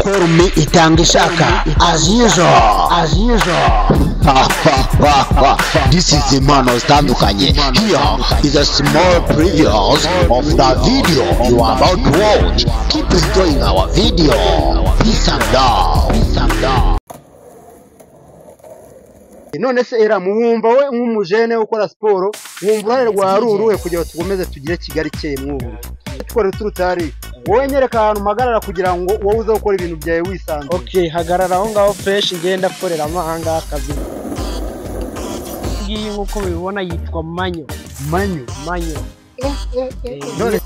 Call me Itangishaka as usual. This is the man Tandukanye. Here is a small preview of the video you are about to watch. Keep enjoying our video. Peace and love. None se era muhumva we nk'umujene ukora siporo wumva uruhare rwa ruruhe kugira ngo tugomeze tugire Kigali cyeye mwubu twari turutari wowe nyereka ahantu mpagarara kugira ngo wowe uze gukora ibintu byawe wisanze. Okay, hagarara aho ngaho fresh ngenda korera amahanga akazi ngiyi nkuko bibona yitwa manyo none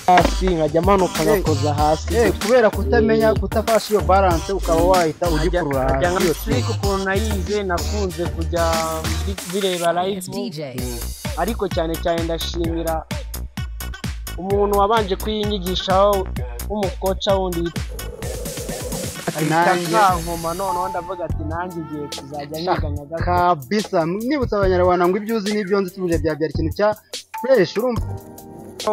hasi nkajya manuka ngakoza hasi kubera kutamenya kutafasha iyo balance ukaba wahita ugikurura hasi ukuntu nayize nakunze kujya bireba live ariko cyane ndashimira umuntu wabanje kwinyigishaho umukoca wundi nkoma none ndavuga ati nanjye ngiye kuzajya nyiganya kabisa. Nibutsa abanyarwanda ngo ibyo uzi n'ibyo nzi tuje byabyara ikintu cya fresh. Urumva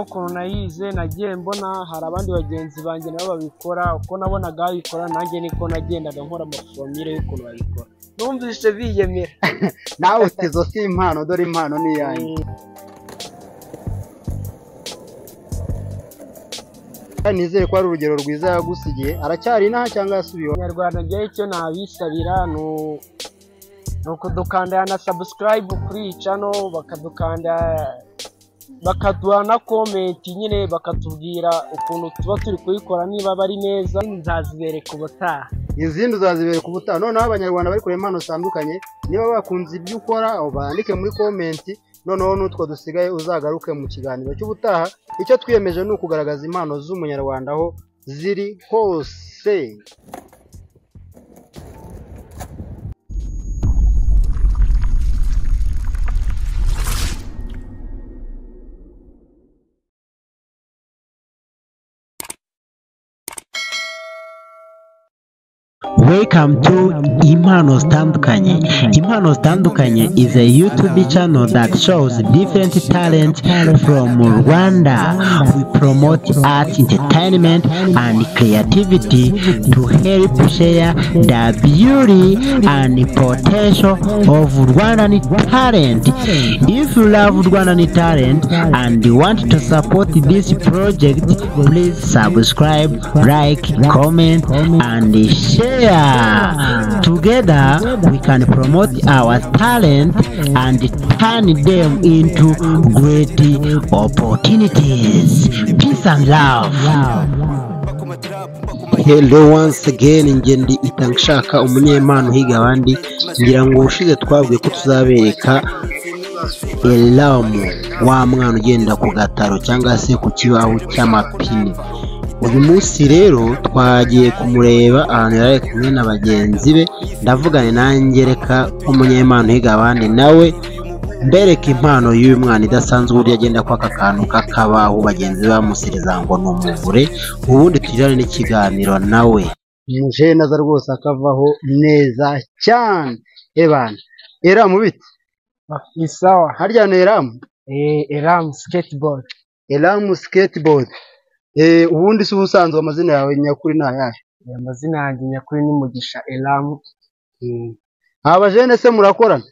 ukuntu nayize nagiye mbona hari abandi bagenzi banjye nabo babikora uko nabonaga babikora nanjye niko nagendaga nkora amafomire y'ukuntu babikora numvise biyemera nawe utizo si impano dore impano ni yanjye. Nizere ko ari urugero rwiza yagusigiye aracyari naha cyangwa yasubiye. Abanyarwanda ngiye icyo nabisabira no kudukanda na subscribe kuri channel bakadukanda bakaduha na comment nyine bakatubwira ukuntu tuba turi kuyikora niba bari neza nzazibereka ubutaha. Izindi uzazibereka ubutaha. Noneho abanyarwanda bari kureba impano zitandukanye niba bakunze ibyo ukora bandike muri comment. Noneho n'utwo dusigaye uzagaruke mu kiganiro cy'ubutaha. Icyo twiyemeje ni ukugaragaza impano z'umunyarwanda aho ziri hose. Welcome to Impano Zitandukanye. Impano Zitandukanye is a YouTube channel that shows different talents from Rwanda. We promote art, entertainment, and creativity to help share the beauty and potential of Rwandan talent. If you love Rwandan talent and want to support this project, please subscribe, like, comment, and share. Together we can promote our talent and turn them into great opportunities. Peace and love. Hello once again, Ngendi Itangishaka umunyempano higa abandi. Ngira ngo ushize twabwiye ko tuzabereka Elamu wa mwana ugenda ku gataro cyangwa se ku kibaho cy'amapine. Uyu munsi rero twagiye kumureba ahantu yari kumwe na bagenzi be. Ndavugane nanjye reka umunyempano higa abandi nawe mbereka impano y'uyu mwana idasanzwe uburyo agenda kwaka kantu kakabaho bagenzi bamusiriza ngo numuvure ubundi tujyane n'ikiganiro nawe. Muje naza rwose akavaho neza cyane. Ebana Eramu biti isawa harya ni Eramu Eramu skateboard. Ubundi se ubusanzwe amazina yawe nyakuri nayahe? Amazina yanjye nyakuri ni Mugisha Elamu. Abajene se murakorana?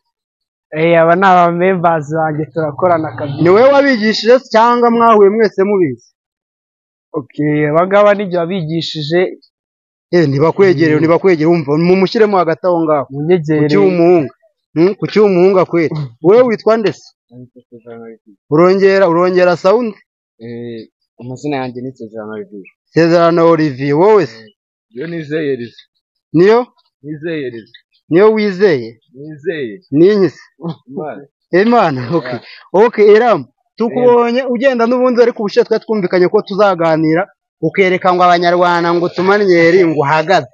Aba ni aba members banjye turakorana kabisa. Ni wewe wabigishije cyangwa mwahuye mwese mubizi? Okay, abangaba nijye wabigishije. Nibakwegereye umva mumushyiremo hagati aho ngaho. Munyegere. Kuki umuhunga kwera? Wewe witwa nde se? Urongera sound? Amazina yanjye ni Sezerano Olivier. Wowe se? Yo nizeye Elize. Niyo? Nizeye Elize. Niyo wizeye? Nizeye. Ninyi se? Imana. Okay Eramu tukubonye ugenda n'ubundi ariko ubushe twumvikanye ko tuzaganira ukereka ngo abanyarwanda ngo tumanyeri ngo hagaze.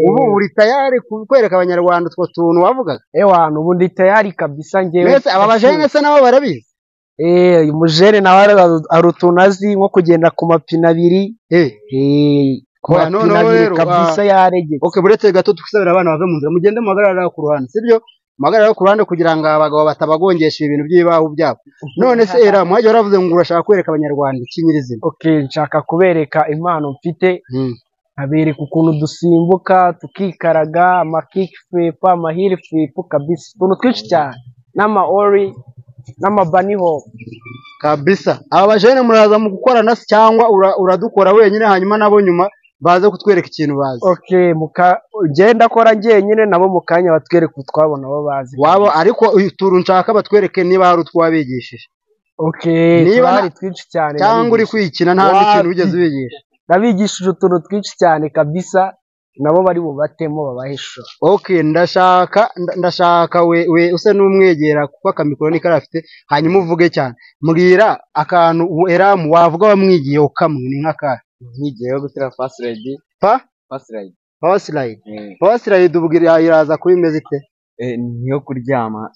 Ubu uri tayari kwereka abanyarwanda utwo tuntu wavugaga? Ewana ubu ndi tayari kabisa ngewe. Mbese aba bajene se nabo barabizi? Umujene nawe arutunazi nko kugenda ku mapine abiri. Ku mapine abiri kabisa yarege. Okay buretse gato tukisabira abana bave mu nzira mugende muhagarara ku ruhande sibyo? muhagarare ku ruhande kugira ngo abagabo batabagongesha ibintu by'ibibaho byabo. None se era muhajye waravuze ngo urashaka kwereka abanyarwanda iki nyirizina? Okay, nshaka kubereka impano mfite, abereka ukuntu dusimbuka tukikaraga, amakick flip, amahiri flip kabisa, utuntu twinshi cyane, n'ama-ori n'ama-bunny hop kabisa. Aba bajene muraza mu gukorana cyangwa uradukora wenyine hanyuma nabo nyuma baze kutwereka ikintu bazi? Okay, genda akora njyenyine nabo mu kanya batwereka utwabona abo bazi wabo, ariko turu nshaka batwereke niba hari utwabigishije. Okay, niba hari twinshi cyane cyangwa uri kwikina nta n'ikintu ugeze ubigisha? Nabigishije utuntu twinshi cyane kabisa, nabo bari bubatemo babahisho. Okay, ndashaka we use n'umwegera kuko akamikoro ni karafite, hanyuma uvuge cyane. Mbwira akantu Eramu wavuga wamwigiye ukamwe, ni nk'akahe? Nkigiye yo gutera fast ride. Fast ride ubwira iraza kuri meze ite? Niyo kuryama,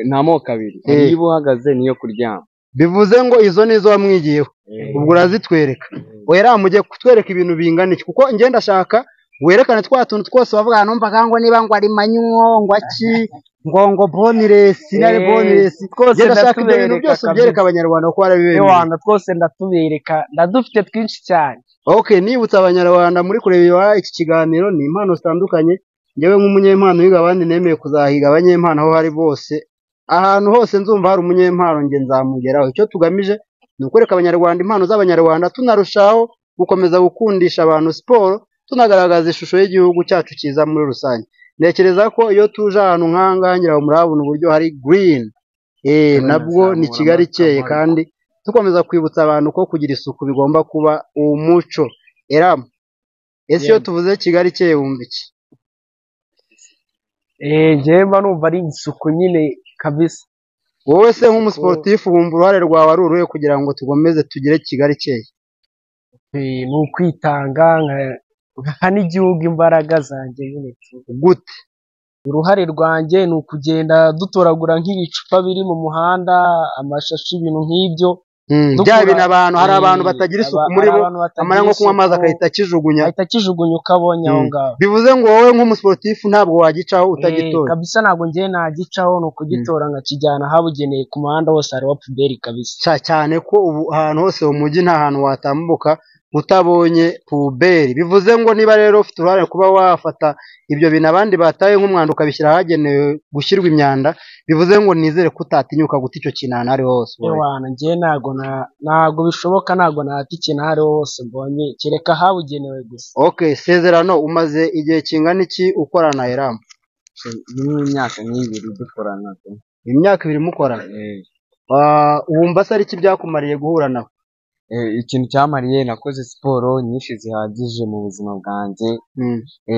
nta moko abiri, niba uhagaze niyo kuryama. Bivuze ngo izo nizo wamwigiyeho, ubwo urazitwereka. Eramu ugiye kutwereka ibintu bingana iki? Kuko njye ndashaka werekane twa tuntu twose bavuga numvaga ngo niba ngo ari manyuwo ngo aki ngo boneless nare boneless, njye ndashaka ibyo bintu byose byereka abanyarwanda ko barabibereye. Rwanda twose ndatubereka, ndadufite twinshi cyane. Okay, nibutsa abanyarwanda muri kureba iki kiganiro, ni impano zitandukanye. Njyewe nk'umunyempano yiga abandi nemeye kuzahiga abanyempano aho hari bose, ahantu hose nzumva hari umunyempano nge nzamugeraho. Icyo tugamije ni ukwereka abanyarwanda impano z'abanyarwanda, tunarushaho gukomeza gukundisha abantu siporo, tunagaragaza ishusho y'igihugu cyacu cyiza muri rusange. Ntekereza ko iyo tuje ahantu nk'ahangaha ngira murabona uburyo hari green, nabwo ni Kigali ikeye, kandi tukomeza kwibutsa abantu ko kugira isuku bigomba kuba umuco. Eramu, ese iyo tuvuze Kigali ikeye wumva iki? Njyewe mba numva ari isuku nyine kabisa. Wowe se nk'umusportifu wumva uruhare rwawe ari uruhe kugira ngo tugomeze tugire Kigali ikeye? Ni ukwitanga nka n'igihugu imbaraga zanjye nyine. Gute? Uruhare rwanjye ni ukugenda dutoragura nk'ibicupa biri mu muhanda, amashashi, ibintu nk'ibyo. Bya bintu abantu, hari abantu batagira isuku muri bo, amara nko kunywa amazi akahita akijugunya ukabonye aho ngaho. Bivuze ngo wowe nk'umusportifu ntabwo wagicaho utagitora? Kabisa ntabwo njye nagicaho, ni ukugitora nkakijyana ahabugeneye ku muhanda hose hariho puberi kabisa. Cyane ko ubu ahantu hose mu mujyi nta hantu watambuka utabonye puberi. Bivuze ngo niba rero ufite uruhare kuba wafata ibyo bintu abandi bataye nk'umwanda ukabishyira ahagenewe gushyirwa imyanda, bivuze ngo nizere ko utatinyuka guta icyo kintu ahantu ari hose. Njye ntabwo bishoboka, ntabwo nahata ikintu aho ari hose mbonye, kereka ahabugenewe gusa. Okay, Sezerano, umaze igihe kingana iki ukorana na Eramu? Imyaka nk'ibiri dukorana. Imyaka 2 mukorana? Wumva se ari iki byakumariye guhura nawe? Ikintu cyamariye, nakoze siporo nyinshi zihagije mu buzima bwanjye,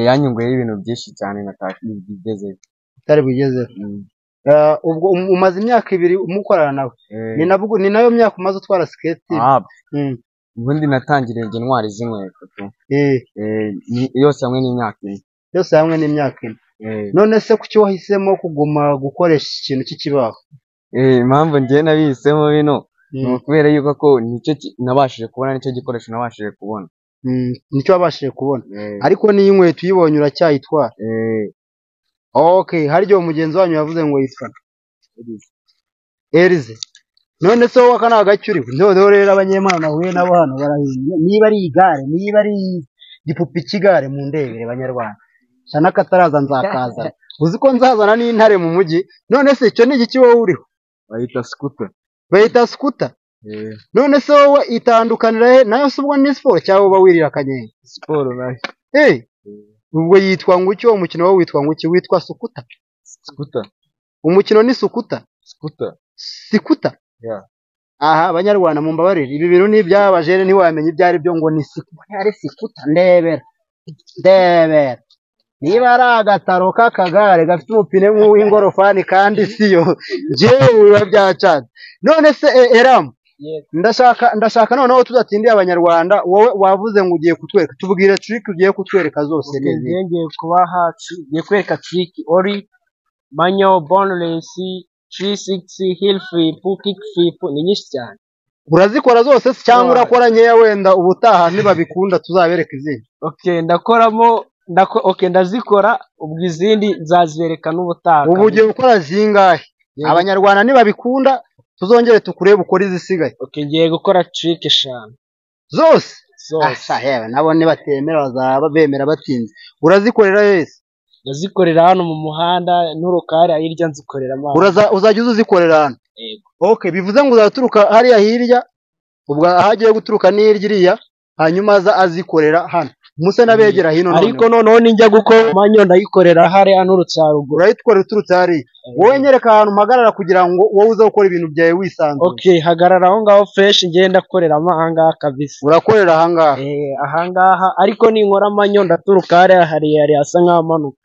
yanyunguyeho ibintu byinshi cyane nataribigezeho. Ubwo umaze imyaka 2 umukorana nawe, ni nayo myaka umaze utwara skate? Ubundi natangiriye nge ntwari z'inkweto. Yose hamwe n'imyaka 1. Yose hamwe n'imyaka 1. None se kuki wahisemo kuguma gukoresha ikintu cy'ikibaho? Impamvu nge nabihisemo bino ni ukubera yuko ko nicyo nabashije kubona, nicyo gikoresho nabashije kubona. Nicyo wabashije kubona? Ariko niyo inkweto uyibonye uracyayitwara? Okay, haryo mugenzi wanyu yavuze ngo yitwa Elize. None se wowe akana agacuri? Ndodo rero abanyempano nahuye nabo hano barahiye, niba ari igare, niba ari gipupi kigare mu ndebere banyarwanda, shana kataraza nzakaza. Uzi ko nzazana n'intare mu mujyi. None se icyo ni igiki wowe uriho? Bayita scooter. None se wowe itandukanira he nayo? Se ubwo ni siporo cyangwa uba wirira akanyenga? Siporo nayo. Ubwo yitwa ngo iki? Uwo mukino wowe witwa ngo iki? Witwa scooter? Umukino ni scooter? Scooter? Aha abanyarwanda mumbabarire, ibi bintu ni iby'abajene ntiwamenye ibyo ari byo, ngo ni scooter. Ndebera niba ari agataro k'akagare gafite umupine nk'uw'ingorofani kandi siyo, njyewe biba byacanye. None se Eramu, ndashaka noneho tudatindiye abanyarwanda, wowe wavuze ngo ugiye kutwereka, tubwire trick ugiye kutwereka zose neza. Ngiye kwereka trick ori, manyo, boneless, 360, heel flip, kick flip, ni nyinshi cyane. Urazikora zose cyangwa urakora nkeya wenda ubutaha nibabikunda tuzabereka izindi? Okay, ndakoramo ndazikora ubwo izindi nzazereka n'ubutaha. Ubu ugiye gukora zingahe? Abanyarwanda nibabikunda tuzongere tukurebe ukora izisigaye. Ngiye gukora trick 5 zose. Hewe nabo nibatemera bazaba bemera batinze. Urazikorera yese? Ndazikorera hano mu muhanda n'urukari hirya nzikorera amazi. Uzajya uzikorera hano? Yego. Bivuze ngo uzaturuka hariya hirya ubwo ahagiye guturuka n'irya hanyuma azikorera hano. Muse nabegera hino none. Ariko noneho ninjya gukora manyo ndayikorera hariya n'urutsa ruguru. Urayitwara uturutse hariya. Wowe nyereka ahantu mpagarara kugira ngo wowe uze gukora ibintu byawe wisanzuye. Hagarara aho ngaho fresh ngenda korera ahangaha kabisa. Urakorera ahangaha? Ahangaha ariko ninkora manyo ndaturuka hariya asa nk'amanuka.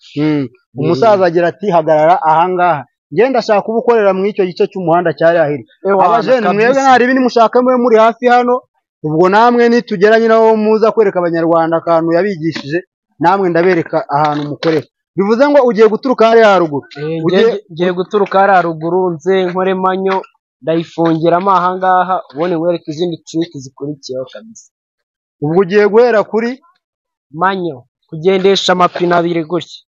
Umusaza agira ati hagarara ahangaha. Ngenda ashaka kubukorera mu icyo gice cy'umuhanda cyari ahiri. Abajene mwebwe ntari bindi mushaka muri hafi hano. Ubwo namwe nitugeranye nawo muza kwereka abanyarwanda akantu yabigishije namwe ndabereka ahantu mukorera. Bivuze ngo ugiye guturuka hariya haruguru? Ugiye guturuka hariya haruguru nze nkore manyo ndayifungiramo ahangaha ubone wereka izindi trick zikurikiyeho kabisa. Ubwo ugiye guhera kuri manyo kugendesha amapine 2 gutya.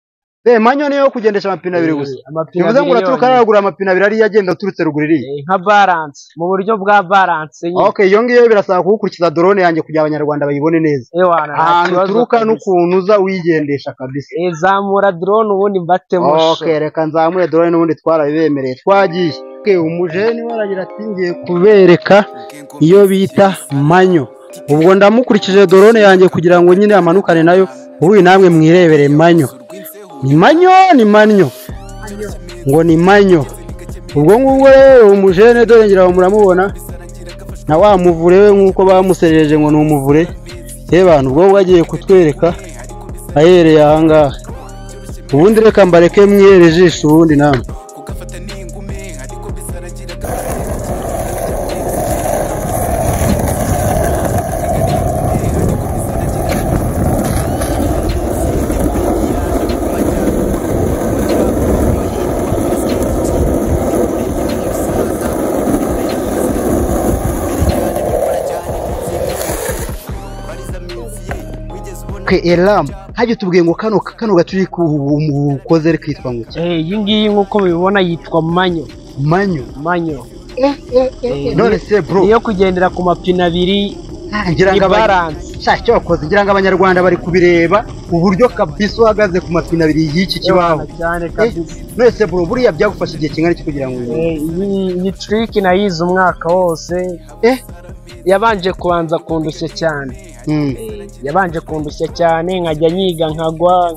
Manyo niyo kugendesha amapine 2 gusa. Bivuze ngo uraturuka haruguru amapine 2 ari yagenda uturutse ruguru iriya. Nka balance mu buryo bwa balance nyine. Iyo ngiyo birasaba kugukurikiza drone yanjye kugira abanyarwanda bayibone neza. Ahantu uturuka n'ukuntu uza wigendesha kabisa. Zamura drone ubundi mbatemo. Reka nzamure drone n'ubundi twarabibemereye twagiye. Umujeni waragira ati ngiye kubereka iyo bita manyo. Ubwo ndamukurikije drone yanjye kugira ngo nyine amanukane nayo ubu namwe mwirebere manyo. Ni manyo ngo ni manyo. Ubwo ngubwo rero umujene dore ngira ngo muramubona na wa muvure we nkuko bamuserereje ngo ni umuvure. Abantu ubwo bagiye kutwereka ahereye ahangaha. Ubundi reka mbareke mwiyere ijisho ubundi namwe. Elam hajye tubwiye ngo kano gaturi kukoze kitwa ngo iyi ngiyi nkuko bibona yitwa manyo. None se bro iyo kugendera ku mapine 2 ngira ngo balance cyo wakoze ngira ngo abanyarwanda bari kubireba uburyo kabisa uhagaze ku mapine 2 y'iki kibaho cyane kabisa. None se bro buriya byagufasha igihe kingana iki kugira ngo iyi trick nayize umwaka wose. Yabanje kubanza kundushya cyane. Yabanje kundushya cyane nkajya nyiga nkagwa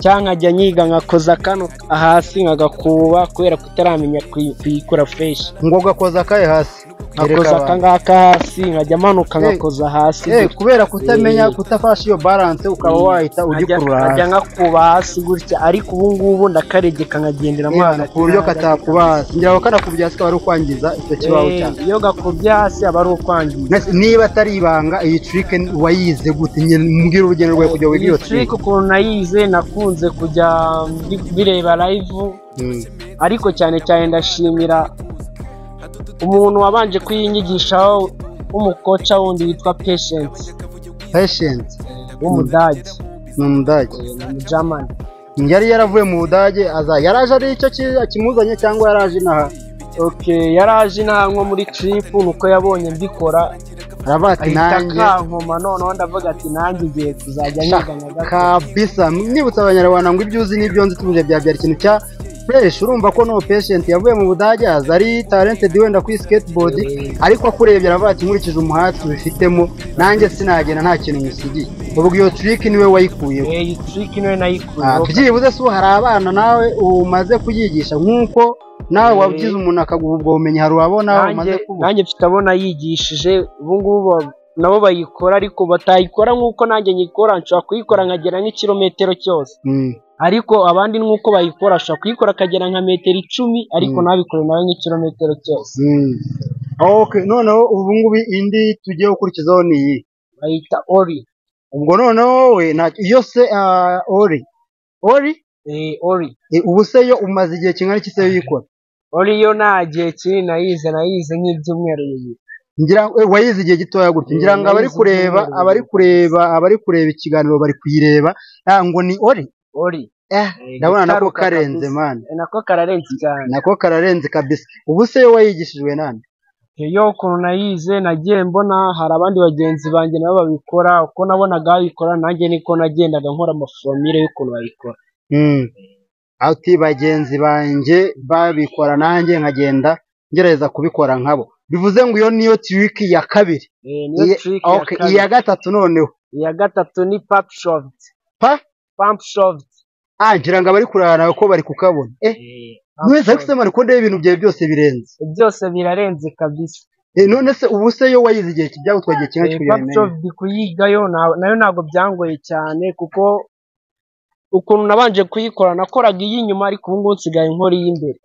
cyangwa nkajya nyiga nkakoza kano hasi nkagakuba kubera kutaramenya kuyikora fresh. Ngo gakoza kaye hasi nkakoza kangaka hasi nkajya manuka ngakoza hasi. Kubera kutamenya kutafasha iyo balance ukaba wahita ugikurura hasi. Nkajya ngakuba hasi gutya ariko ubu ngubu ndakaregeka nkagendera mwana ku buryo katakuba hasi. Ngira ngo kanakubya hasi bari kwangiza icyo kibaho cyane. Iyo gakubya hasi aba ari ukwangiza. Niba atari ibanga iyi trick wayize gute mbwira urugendo rwawe kujya wiga iyo trick ukuntu nayize nakunze kujya bireba live. Ariko cyane cyane ndashimira umuntu wabanje kuyinyigishaho umukoca wundi witwa Patient w'umudage. N'umudage mu German. Yari yaravuye mu Budage yaraje ari icyo kimuzanye cyangwa yaraje inaha? Yaraje inaha nko muri trip nuko yabonye mbikora arabati nanjye kankoma noneho ndavuga ati nanjye igiye kuzajya nyiganya kabisa. Nibutsa abanyarwanda ngo ibyo uzi n'ibyo nzi tuje byabyara ikintu cya fresh. Urumva ko no Patient yavuye mu Budage ari talented wenda kuri skateboard ariko akurebye aravuga ati nkurikije umuhati ubifitemo nanjye sinagenda nta kintu musigiye. Ubwo iyo trick niwe wayikuyeho? Iyi trick niwe nayikuyeho. Byibuze so hari abana nawe umaze kuyigisha nkuko nawe wabyize umuntu akaguha ubwo bumenyi hari urabona umaze kuba? Nanjye mfite abona yigishije ubu ngubu nabo bayikora ariko batayikora nkuko nanjye nyikora. Nshobora kuyikora nkagera nk'ikirometero cyose. Ariko abandi nkuko bayikora ashobora kuyikora akagera nka metero 10 ariko nabikore nawe nk'ikirometero cyose. Noneho ubu ngubu indi tugiye gukurikizaho ni iyi bayita Ori. Ubwo noneho we iyo se Ori ubu se yo umaze igihe kingana iki se yikora? Ori yo nta gihe kinini nayize nk'ibyumweru 2. ngira wayize igihe gitoya gutyo ngira ngo abari kureba ikiganiro bari kuyireba ngo ni ori ndabona nako karenze man nako kararenze cyane nako kararenze kabisa ubu se yo wayigishijwe nande iyo ukuntu nayize nagiye mbona hari abandi bagenzi banjye nabo babikora uko nabonaga babikora nanjye niko nagendaga nkora amaforomire y'ukuntu babikora ati bagenzi banjye babikora nanjye nkagenda ngereza kubikora nkabo bivuze ngo iyo niyo trick ya kabiri iya gatatu noneho iya gatatu ni pump shaft ngira ngo abari kurana ko bari kukabona mwese kusema ko ndebe ibintu byawe byose birarenze kabisa none se ubu se yo wayize igihe byagutwagiye kimwe cy'ibintu kuyigayo nayo ntago byangoye cyane kuko ukuntu nabanje kuyikora nakoraga iy'inyuma ariko ubu ngubu nsigaye nkora iy'imbere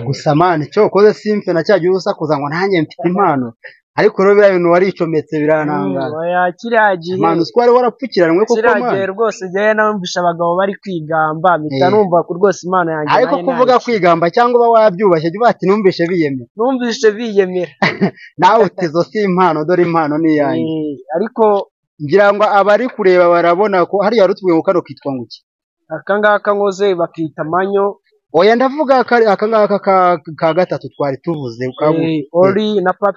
gusa mani cyo koze simfe na cyagiye usakuza ngo nanjye mfite impano ariko rero biriya bintu waricometse biranangara kiriyagiye mani uswari warapfukiranwe koko mani kiriyagiye rwose njyewe namvisha abagabo bari kwigamba mpita numva ko rwose imana yanjye ariko kuvuga kwigamba cyangwa uba wabyubashye jya ubati numvishe biyemera nawe utezo si impano dore impano ni iyanjye ariko ngira ngo abari kureba barabona ko hariya rutubwiye ngo kano kitwa ngo iki akangaka nkoze bakita manyo oya ndavuga akangaka ka gatatu twari tuvuze ori na pump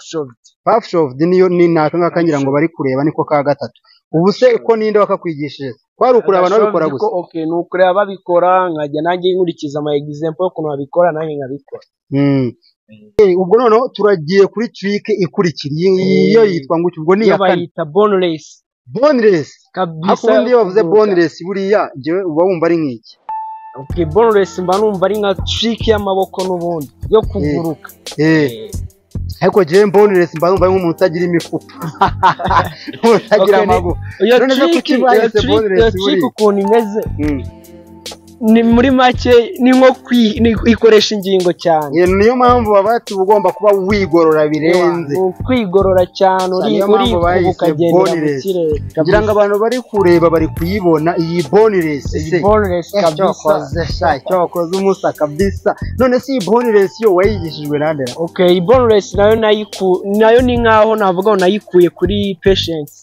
shaft niyo ni nakangaka ngira ngo bari kureba niko ka gatatu ubu se ko ninde wakakwigishije kwari ukureba nabikora gusa okay ni ukureba babikora nkajya nanjye nkurikiza ama example ukuntu babikora nanjye nkabikora ubwo noneho turagiye kuri trick ikurikiriye iyo yitwa ngo ubwo ni bayita boneless kabisa iyo bavuze boneless buriya jewe uba wumva ari nk'iki boneless mba numva ari nka trick y'amaboko n'ubundi yo kuguruka ariko jewe boneless mba numva ari nk'umuntu utagira imifuka utagira amaguru none se kuki bayise boneless buriya ukuntu imeze ni muri make ni nko ikoresha ingingo cyane niyo mpamvu babati ugomba kuba wigorora birenze kwigorora cyane uri ukagenda mu kirere kugira ngo abantu bari kureba bari kuyibona iyi boneless kabisa cyokoze umusa kabisa none si iyi boneless yo wayigishijwe nande iyi boneless nayo ni nkaho navuga ngo nayikuye kuri patience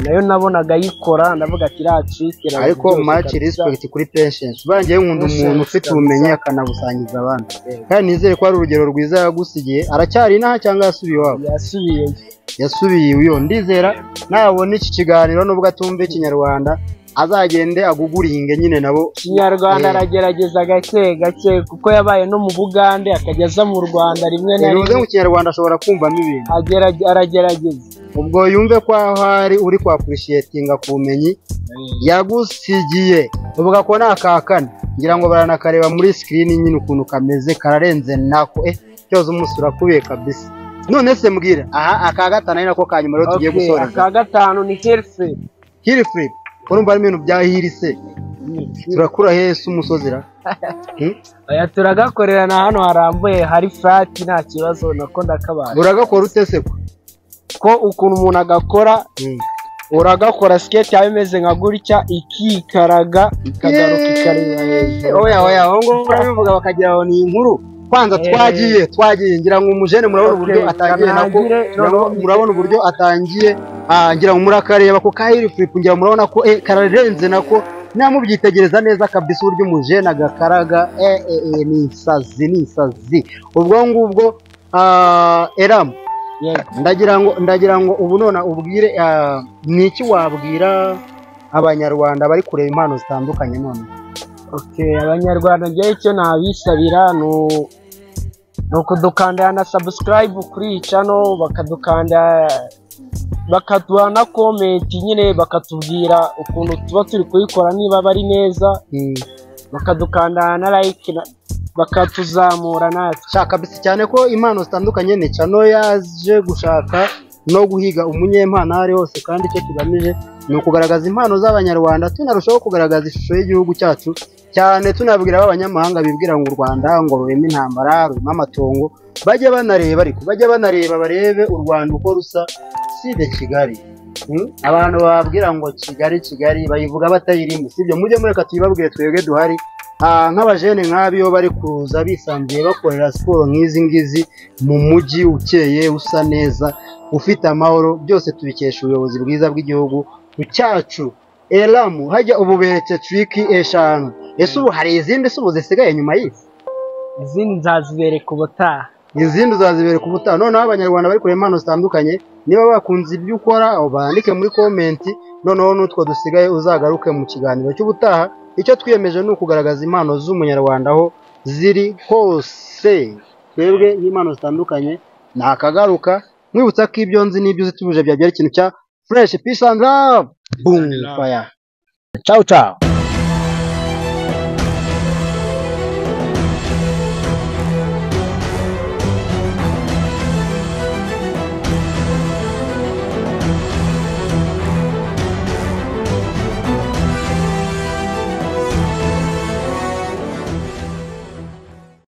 nayo nabonaga yikora ndavuga ati trick ariko much respect kuri patience bangiye nkunda umuntu ufite ubumenyi akanabusangiza abandi kandi nizere ko ari urugero rwiza yagusigiye aracyari inaha cyangwa yasubiye iwabo yasubiye iwe ndizera nabona iki kiganiro nubwo atumva ikinyarwanda azagende aguguringe nyine nabo Kinyarwanda aragerageza gake kuko yabaye no mu Bugande akageza mu Rwanda rimwe na rimwe mu Kinyarwanda ashobora kumvamo ibintu aragerageza ubwo yumve ko ahari uri kwa appreciatinga ku bumenyi yagusigiye uvuga ko nakakana ngira ngo baranakareba muri screen nyine ukuntu kameze kararenze nako cyoza umusura kubiye kabisa none se mbwira aka gatanu ari nako kanyuma rero tugiye gusoreza aka gatanu ni Hill Flip urumva ari ibintu bya hirise turakura hese umusozira aya turagakorera na hano harambuye hari flat nta kibazo nako ndakabaye uragakora utese ko ukuntu umuntu agakora uragakora skate yawe imeze nka gutya ikikaraga ikagaruka ikareba hejuru oya ngo urabivuga bakagira ngo ni inkuru kwanza twagiye ngira ngo umujene murabona uburyo atangiye nako murabona uburyo atangiye ngira ngo murakareba ko Hill Flip ngira murabona ko kararenze nako namubyitegereza neza kabisa uburyo umujene agakaraga ni isazi ubwo ngubwo Eram ndagira ngo ubu none ubwire niki wabwira abanyarwanda bari kureba impano zitandukanye none abanyarwanda ngiye icyo nabisabira ni ukudukanda na subscribe kuri iyi channel bakadukanda bakaduha na comment nyine bakatubwira ukuntu tuba turi kuyikora niba bari neza bakadukanda na like bakatuzamura natwe shaka bisi cyane ko impano zitandukanye ni channel yaje gushaka no guhiga umunyempano ari hose kandi icyo tugamije ni ukugaragaza impano z'abanyarwanda tunarushaho kugaragaza ishusho y'igihugu cyacu cyane tunabwira abanyamahanga bibwira ngo u Rwanda ngo rurimo intambara rurimo amatongo bajye banareba barebe u Rwanda uko rusa si de Kigali abantu bababwira ngo Kigali bayivuga batayirimo sibyo mujye mureka tuyibabwire twebwe duhari nk'abajene nk'abiyo bari kuza bisanzuye bakorera siporo nk'izi ngizi mu mujyi ukeye usa neza ufite amahoro byose tubikesha ubuyobozi bwiza bw'igihugu cyacu Elamu hajya ububeretse triki 5 ese ubu hari izindi subu zisigaye nyuma y'isi izindi nzazibereka ubutaha noneho abanyarwanda bari kureba impano zitandukanye niba bakunze ibyo ukora bandike muri comment noneho n'utwo dusigaye uzagaruke mu kiganiro cy'ubutaha icyo twiyemeje ni ukugaragaza impano z'umunyarwanda aho ziri hose twebwe n'impano zitandukanye nakagaruka mwibutsa ko ibyo nzi n'ibyo uzi tubuje byabyara ikintu cya fresh peace and love boom fire ciao ciao